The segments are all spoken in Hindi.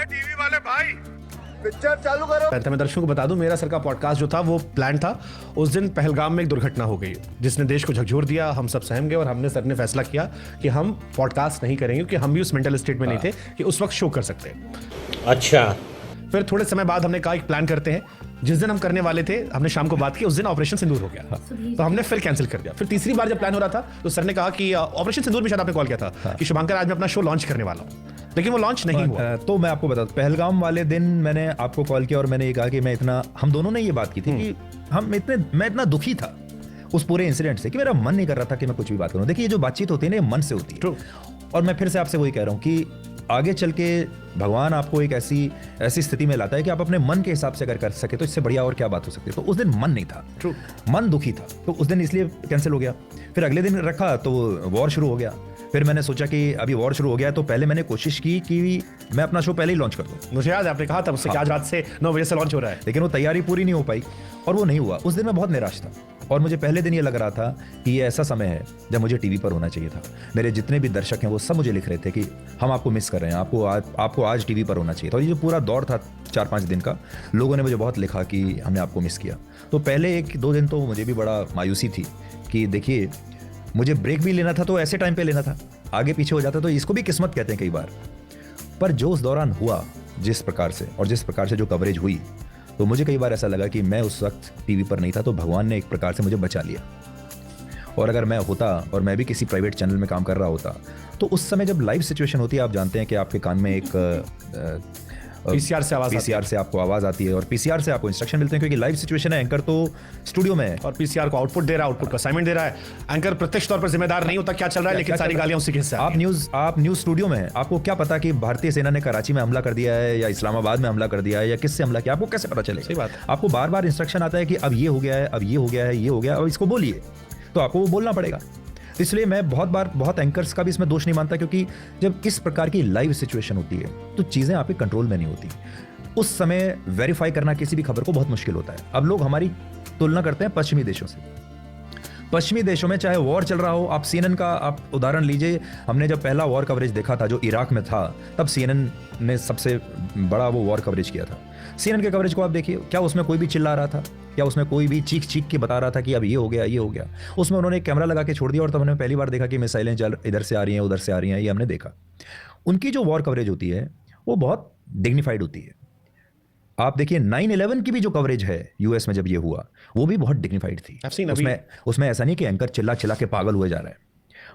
टीवी वाले भाई पिक्चर चालू करो। मैं दर्शकों को बता दूं, मेरा सर का पॉडकास्ट जो था वो प्लान था। उस दिन पहलगाम में एक दुर्घटना हो गई जिसने देश को झकझोर दिया। हम सब सहम गए और हमने सर ने फैसला किया कि हम पॉडकास्ट नहीं करेंगे, क्योंकि हम भी उस मेंटल स्टेट में नहीं थे कि उस वक्त शो कर सकते। अच्छा। फिर थोड़े समय बाद हमने कहा एक प्लान करते हैं। जिस दिन हम करने वाले थे, हमने शाम को बात की, उस दिन ऑपरेशन सिंदूर हो गया, तो हमने फिर कैंसिल कर दिया। फिर तीसरी बार जब प्लान हो रहा था तो सर ने कहा कि ऑपरेशन सिंदूर में शायद आपने कॉल किया था कि शुभंकर आज मैं अपना शो लॉन्च करने वाला हूँ, लेकिन वो लॉन्च नहीं हुआ। तो मैं आपको बता दूं, पहलगाम वाले दिन मैंने आपको कॉल किया और मैंने ये कहा कि हम दोनों ने ये बात की थी कि मैं इतना दुखी था उस पूरे इंसिडेंट से कि मेरा मन नहीं कर रहा था कि मैं कुछ भी बात करूं। देखिए, ये जो बातचीत होती है ना, ये मन से होती है। और मैं फिर से आपसे वही कह रहा हूं कि आगे चल के भगवान आपको एक ऐसी स्थिति में लाता है कि आप अपने मन के हिसाब से अगर कर सके तो इससे बढ़िया और क्या बात हो सकती है। तो उस दिन मन नहीं था, मन दुखी था, तो उस दिन इसलिए कैंसिल हो गया। फिर अगले दिन रखा तो वॉर शुरू हो गया। फिर मैंने सोचा कि अभी वॉर शुरू हो गया तो पहले मैंने कोशिश की कि मैं अपना शो पहले ही लॉन्च कर दूं। मुझे याद है आपने कहा था मुझसे कि आज रात से 9 बजे से लॉन्च हो रहा है, लेकिन वो तैयारी पूरी नहीं हो पाई और वो नहीं हुआ। उस दिन मैं बहुत निराश था और मुझे पहले दिन ये लग रहा था कि ये ऐसा समय है जब मुझे टीवी पर होना चाहिए था। मेरे जितने भी दर्शक हैं वो सब मुझे लिख रहे थे कि हम आपको मिस कर रहे हैं, आपको आज टीवी पर होना चाहिए था। और ये जो पूरा दौर था 4-5 दिन का, लोगों ने मुझे बहुत लिखा कि हमने आपको मिस किया। तो पहले 1-2 दिन तो मुझे भी बड़ा मायूसी थी कि देखिए, मुझे ब्रेक भी लेना था तो ऐसे टाइम पे लेना था, आगे पीछे हो जाता तो इसको भी किस्मत कहते हैं कई बार। पर जो उस दौरान हुआ जिस प्रकार से और जिस प्रकार से जो कवरेज हुई, तो मुझे कई बार ऐसा लगा कि मैं उस वक्त टीवी पर नहीं था तो भगवान ने एक प्रकार से मुझे बचा लिया। और अगर मैं होता और मैं भी किसी प्राइवेट चैनल में काम कर रहा होता तो उस समय जब लाइव सिचुएशन होती है, आप जानते हैं कि आपके कान में एक पीसीआर से आपको आवाज आती है और पीसीआर से आपको इंस्ट्रक्शन मिलते हैं, क्योंकि लाइव सिचुएशन है। एंकर तो स्टूडियो में है और पीसीआर को आउटपुट दे रहा है, आउटपुट का असाइनमेंट दे रहा है। एंकर प्रत्यक्ष तौर पर जिम्मेदार नहीं होता क्या चल रहा है, लेकिन सारी गालियां उसी के हिस्से। आप न्यूज स्टूडियो में है, आपको क्या पता कि भारतीय सेना ने कराची में हमला कर दिया है या इस्लामाबाद में हमला कर दिया है या किससे हमला किया, आपको कैसे पता चलेगा? सही बात। आपको बार बार इंस्ट्रक्शन आता है कि अब ये हो गया है, अब ये हो गया है, ये हो गया, और इसको बोलिए, तो आपको वो बोलना पड़ेगा। इसलिए मैं बहुत एंकर्स का भी इसमें दोष नहीं मानता, क्योंकि जब इस प्रकार की लाइव सिचुएशन होती है तो चीजें आपके कंट्रोल में नहीं होती। उस समय वेरीफाई करना किसी भी खबर को बहुत मुश्किल होता है। अब लोग हमारी तुलना करते हैं पश्चिमी देशों से। पश्चिमी देशों में चाहे वॉर चल रहा हो, आप CNN का आप उदाहरण लीजिए। हमने जब पहला वॉर कवरेज देखा था जो इराक में था, तब CNN ने सबसे बड़ा वो वॉर कवरेज किया था। CNN के कवरेज को आप देखिए, क्या उसमें कोई भी चिल्ला रहा था? क्या उसमें कोई भी चीख के बता रहा था कि अब ये हो गया, ये हो गया? उसमें उन्होंने एक कैमरा लगा के छोड़ दिया और तब हमने पहली बार देखा कि मिसाइलें इधर से आ रही हैं, उधर से आ रही हैं, ये हमने देखा। उनकी जो वॉर कवरेज होती है वो बहुत डिग्निफाइड होती है। आप देखिए 9/11 की भी जो कवरेज है यूएस में जब ये हुआ, वो भी बहुत डिग्निफाइड थी। उसमें ऐसा नहीं कि एंकर चिल्ला के पागल हुए जा रहा है।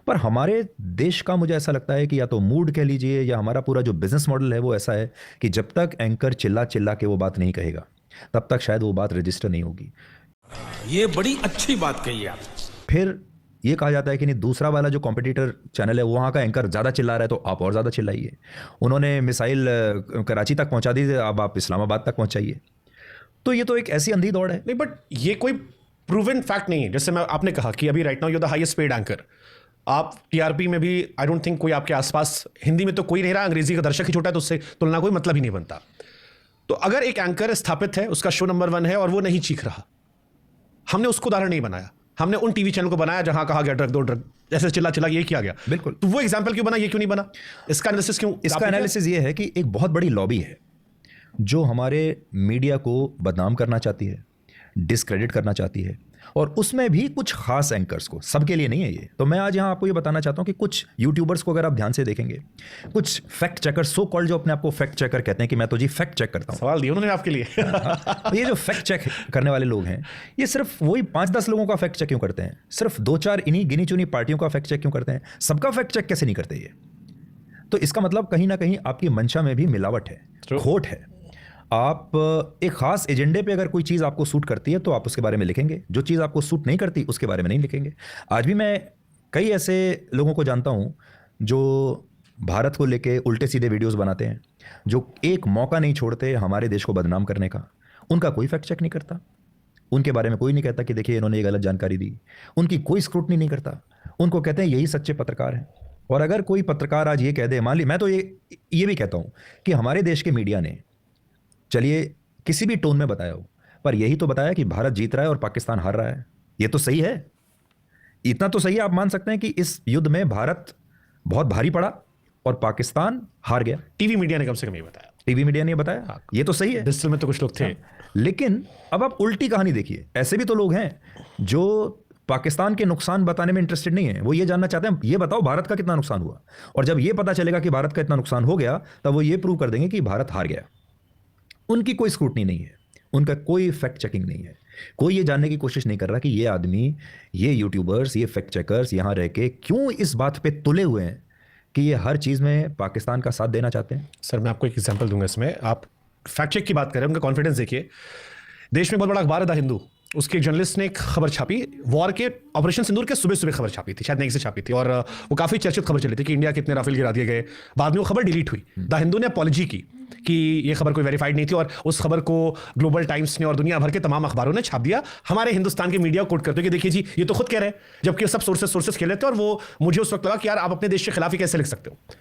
पर हमारे देश का मुझे ऐसा लगता है कि या तो मूड कह लीजिए या हमारा पूरा जो बिजनेस मॉडल है वो ऐसा है कि जब तक एंकर चिल्ला के वो बात नहीं कहेगा तब तक शायद वो बात रजिस्टर नहीं होगी। ये बड़ी अच्छी बात कही आप। फिर ये कहा जाता है कि नहीं, दूसरा वाला जो कॉम्पिटिटर चैनल है वहाँ का एंकर ज़्यादा चिल्ला रहा है तो आप और ज़्यादा चिल्लाइए। उन्होंने मिसाइल कराची तक पहुँचा दी, अब आप इस्लामाबाद तक पहुँचाइए। तो ये तो एक ऐसी अंधी दौड़ है। नहीं, बट ये कोई प्रूवन फैक्ट नहीं है। जैसे आपने कहा कि अभी right now you the highest paid anchor. आप टीआरपी में भी आई डोंट थिंक कोई आपके आसपास, हिंदी में तो कोई नहीं रहा, अंग्रेजी का दर्शक ही छोटा है, तो उससे तुलना कोई मतलब ही नहीं बनता। तो अगर एक एंकर स्थापित है, उसका शो नंबर 1 है और वो नहीं चीख रहा, हमने उसको उदाहरण नहीं बनाया, हमने उन टीवी चैनल को बनाया जहां कहा गया ड्रग दो ड्रग, जैसे चिल्ला ये किया गया। बिल्कुल। तो वो एग्जांपल क्यों बना, ये क्यों नहीं बना? इसका एनालिसिस क्यों? इसका एनालिसिस ये है कि एक बहुत बड़ी लॉबी है जो हमारे मीडिया को बदनाम करना चाहती है, डिस्क्रेडिट करना चाहती है, और उसमें भी कुछ खास एंकर्स को, सबके लिए नहीं है ये। तो मैं आज यहाँ आपको ये बताना चाहता हूँ कि कुछ यूट्यूबर्स को अगर आप ध्यान से देखेंगे, कुछ फैक्ट चेकर, सो कॉल्ड, जो अपने आप को फैक्ट चेकर कहते हैं कि मैं तो जी फैक्ट चेक करता हूँ। सवाल दिया उन्होंने आपके लिए। तो ये जो फैक्ट चेक करने वाले लोग हैं, ये सिर्फ वही 5-10 लोगों का फैक्ट चेक क्यों करते हैं? सिर्फ 2-4 इन्हीं गिनी चुनी पार्टियों का फैक्ट चेक क्यों करते हैं? सबका फैक्ट चेक कैसे नहीं करते ये? तो इसका मतलब कहीं ना कहीं आपकी मंशा में भी मिलावट है, खोट है। आप एक खास एजेंडे पे अगर कोई चीज़ आपको सूट करती है तो आप उसके बारे में लिखेंगे, जो चीज़ आपको सूट नहीं करती उसके बारे में नहीं लिखेंगे। आज भी मैं कई ऐसे लोगों को जानता हूं जो भारत को लेके उल्टे सीधे वीडियोस बनाते हैं, जो एक मौका नहीं छोड़ते हमारे देश को बदनाम करने का। उनका कोई फैक्ट चेक नहीं करता, उनके बारे में कोई नहीं कहता कि देखिए इन्होंने ये गलत जानकारी दी, उनकी कोई स्क्रूटनी नहीं करता। उनको कहते हैं यही सच्चे पत्रकार हैं। और अगर कोई पत्रकार आज ये कह दे, मान ली, मैं तो ये भी कहता हूँ कि हमारे देश के मीडिया ने, चलिए किसी भी टोन में बताया हो, पर यही तो बताया कि भारत जीत रहा है और पाकिस्तान हार रहा है। ये तो सही है, इतना तो सही है। आप मान सकते हैं कि इस युद्ध में भारत बहुत भारी पड़ा और पाकिस्तान हार गया। टीवी मीडिया ने कम से कम ये बताया। टीवी मीडिया ने बताया, ये तो सही है। डिजिटल में तो कुछ लोग थे। लेकिन अब आप उल्टी कहानी देखिए, ऐसे भी तो लोग हैं जो पाकिस्तान के नुकसान बताने में इंटरेस्टेड नहीं है, वो ये जानना चाहते हैं ये बताओ भारत का कितना नुकसान हुआ, और जब ये पता चलेगा कि भारत का इतना नुकसान हो गया तब वो ये प्रूव कर देंगे कि भारत हार गया। उनकी कोई स्क्रूटनी नहीं है, उनका कोई फैक्ट चेकिंग नहीं है, कोई ये जानने की कोशिश नहीं कर रहा कि ये आदमी, ये यूट्यूबर्स, ये फैक्ट चेकर्स यहाँ रह के क्यों इस बात पे तुले हुए हैं कि ये हर चीज़ में पाकिस्तान का साथ देना चाहते हैं। सर मैं आपको एक एग्जांपल दूंगा इसमें। आप फैक्ट चेक की बात कर रहे हैं, उनका कॉन्फिडेंस देखिए। देश में बहुत बड़ा अखबार है द हिंदू, उसके एक जर्नलिस्ट ने एक खबर छापी, वॉर के ऑपरेशन सिंदूर के सुबह सुबह खबर छापी थी, शायद नेक्स्ट से छापी थी, और वो काफ़ी चर्चित खबर चली थी कि इंडिया के कितने राफेल गिरा दिए गए। बाद में वो खबर डिलीट हुई। द हिंदू ने अपॉलॉजी की कि ये खबर कोई वेरीफाइड नहीं थी, और उस खबर को ग्लोबल टाइम्स ने और दुनिया भर के तमाम अखबारों ने छाप दिया। हमारे हिंदुस्तान के मीडिया कोट करते हो कि देखिए जी ये तो खुद कह रहे हैं, जबकि सब सोर्सेस खेल रहे थे। और वो मुझे उस वक्त लगा कि यार आप अपने देश के खिलाफ ही कैसे लिख सकते हो।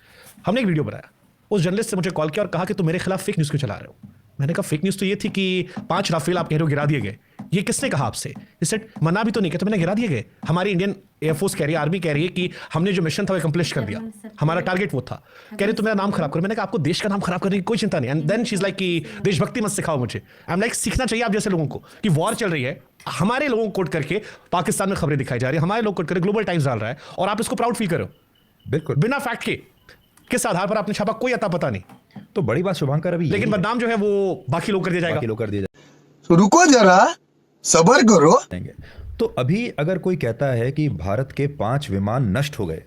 हमने एक वीडियो बनाया, उस जर्नलिस्ट से मुझे कॉल किया और कहा कि तुम मेरे खिलाफ फेक न्यूज़ क्यों चला रहे हो। मैंने कहा फेक न्यूज़ तो ये थी कि 5 राफेल आप कह रहे हो गिरा दिए गए, ये किसने कहा आपसे? इसे मना भी तो नहीं किया, तो मैंने गिरा दिए गए। हमारी इंडियन एयरफोर्स कह रही है, आर्मी कह रही है कि हमने जो मिशन था वो अकम्प्लिश कर दिया, हमारा टारगेट वो था। कह रहे तो मेरा नाम खराब करो। मैंने कहा आपको देश का नाम खराब करने की कोई चिंता नहीं। And then she is like कि देशभक्ति मत सिखाओ मुझे। आई एम लाइक सीखना चाहिए आप जैसे लोगों को कि वॉर चल रही है, हमारे लोगों को कोट करके पाकिस्तान में खबरें दिखाई जा रही है, हमारे लोग कोट करके ग्लोबल टाइम्स डाल रहा है, और आप इसको प्राउड फील करो। बिल्कुल बिना फैक्ट के किस आधार पर आपने छापा, कोई अता पता नहीं। तो बड़ी बात शुभांकर अभी लेकिन बदनाम जो है वो बाकी लोग कर दिया जाएगा। बाकी लोग कर दिए तो रुको जरा, सबर करो। जाएंगे। तो अभी अगर कोई कहता है कि भारत के 5 विमान नष्ट हो गए,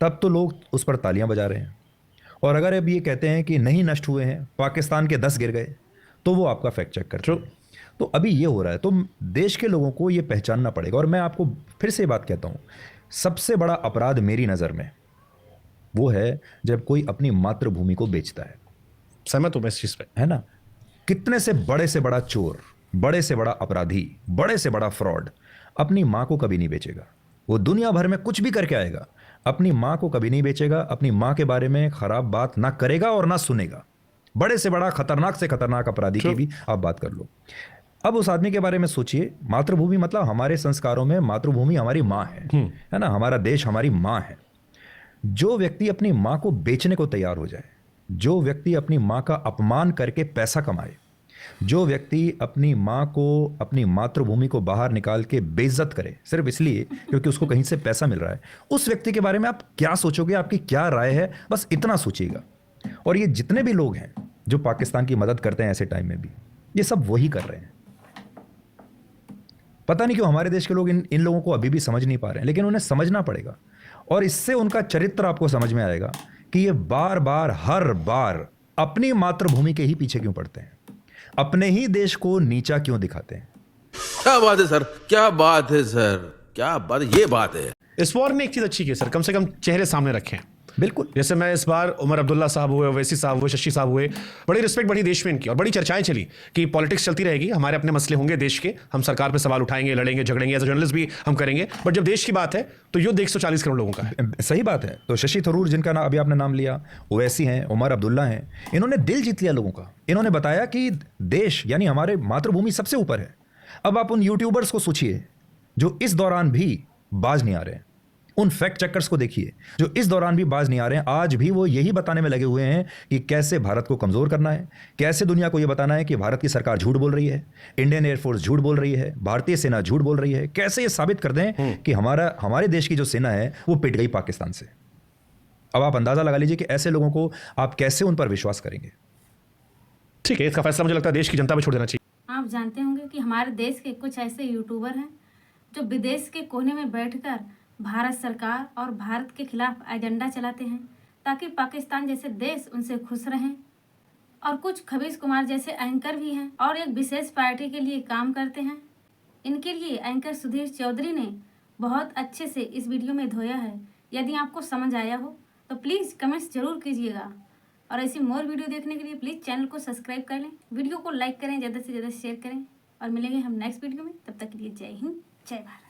तब तो लोग उस पर तालियां बजा रहे हैं। और अगर अब ये कहते हैं कि नहीं नष्ट हुए हैं, पाकिस्तान के 10 गिर गए, तो वो आपका फैक्ट चेक करते हैं। तो अभी ये हो रहा है, तो देश के लोगों को ये पहचानना पड़ेगा। और मैं आपको फिर से बात कहता हूँ, सबसे बड़ा अपराध मेरी नज़र में वो है जब कोई अपनी मातृभूमि को बेचता है। सहमत हूं मैं इस चीज पे। है ना? कितने से बड़ा चोर, बड़े से बड़ा अपराधी, बड़े से बड़ा फ्रॉड अपनी माँ को कभी नहीं बेचेगा। वो दुनिया भर में कुछ भी करके आएगा, अपनी माँ को कभी नहीं बेचेगा, अपनी माँ के बारे में खराब बात ना करेगा और ना सुनेगा। बड़े से बड़ा खतरनाक से खतरनाक अपराधी की भी आप बात कर लो। अब उस आदमी के बारे में सोचिए, मातृभूमि मतलब हमारे संस्कारों में मातृभूमि हमारी माँ है ना? हमारा देश हमारी माँ है। जो व्यक्ति अपनी माँ को बेचने को तैयार हो जाए, जो व्यक्ति अपनी माँ का अपमान करके पैसा कमाए, जो व्यक्ति अपनी माँ को, अपनी मातृभूमि को बाहर निकाल के बेइज्जत करे सिर्फ इसलिए क्योंकि उसको कहीं से पैसा मिल रहा है, उस व्यक्ति के बारे में आप क्या सोचोगे? आपकी क्या राय है? बस इतना सोचिएगा। और ये जितने भी लोग हैं जो पाकिस्तान की मदद करते हैं ऐसे टाइम में भी, ये सब वही कर रहे हैं। पता नहीं क्यों हमारे देश के लोग इन लोगों को अभी भी समझ नहीं पा रहे हैं, लेकिन उन्हें समझना पड़ेगा। और इससे उनका चरित्र आपको समझ में आएगा कि ये बार बार हर बार अपनी मातृभूमि के ही पीछे क्यों पड़ते हैं, अपने ही देश को नीचा क्यों दिखाते हैं। क्या बात है सर, क्या बात है सर, क्या बात, ये बात है। इस वॉर ने एक चीज अच्छी की सर, कम से कम चेहरे सामने रखे हैं। बिल्कुल। जैसे मैं इस बार उमर अब्दुल्ला साहब हुए, ओवैसी साहब हुए, शशि साहब हुए, बड़ी रिस्पेक्ट बढ़ी देश में इनकी, और बड़ी चर्चाएं चली कि पॉलिटिक्स चलती रहेगी, हमारे अपने मसले होंगे देश के, हम सरकार पे सवाल उठाएंगे, लड़ेंगे, झगड़ेंगे, एज जर्नलिस्ट भी हम करेंगे, बट जब देश की बात है तो युद्ध 140 करोड़ लोगों का है। सही बात है। तो शशि थरूर जिनका अभी आपने नाम लिया, ओवैसी हैं, उमर अब्दुल्ला हैं, इन्होंने दिल जीत लिया लोगों का। इन्होंने बताया कि देश यानी हमारे मातृभूमि सबसे ऊपर है। अब आप उन यूट्यूबर्स को सोचिए जो इस दौरान भी बाज नहीं आ रहे हैं, उन फैक्ट चेकर्स को देखिए जो इस दौरान भी बाज नहीं आ रहे हैं। आज भी वो यही बताने में लगे हुए हैं कि कैसे भारत को कमजोर करना है, कैसे दुनिया को ये बताना है कि भारत की सरकार झूठ बोल रही है, इंडियन एयरफोर्स झूठ बोल रही है, भारतीय सेना झूठ बोल रही है। कैसे ये साबित कर दें कि हमारे देश की जो सेना है वो पिट गई पाकिस्तान से। अब आप अंदाजा लगा लीजिए कि ऐसे लोगों को आप कैसे उन पर विश्वास करेंगे। ठीक है, इसका फैसला मुझे लगता है देश की जनता पे छोड़ देना चाहिए। आप जानते होंगे कि हमारे देश के कुछ ऐसे यूट्यूबर हैं जो विदेश के कोने में बैठकर भारत सरकार और भारत के खिलाफ एजेंडा चलाते हैं ताकि पाकिस्तान जैसे देश उनसे खुश रहें। और कुछ खबीज कुमार जैसे एंकर भी हैं और एक विशेष पार्टी के लिए काम करते हैं। इनके लिए एंकर सुधीर चौधरी ने बहुत अच्छे से इस वीडियो में धोया है। यदि आपको समझ आया हो तो प्लीज़ कमेंट्स जरूर कीजिएगा, और ऐसी मोर वीडियो देखने के लिए प्लीज़ चैनल को सब्सक्राइब कर लें, वीडियो को लाइक करें, ज़्यादा से ज़्यादा शेयर करें, और मिलेंगे हम नेक्स्ट वीडियो में। तब तक के लिए जय हिंद, जय भारत।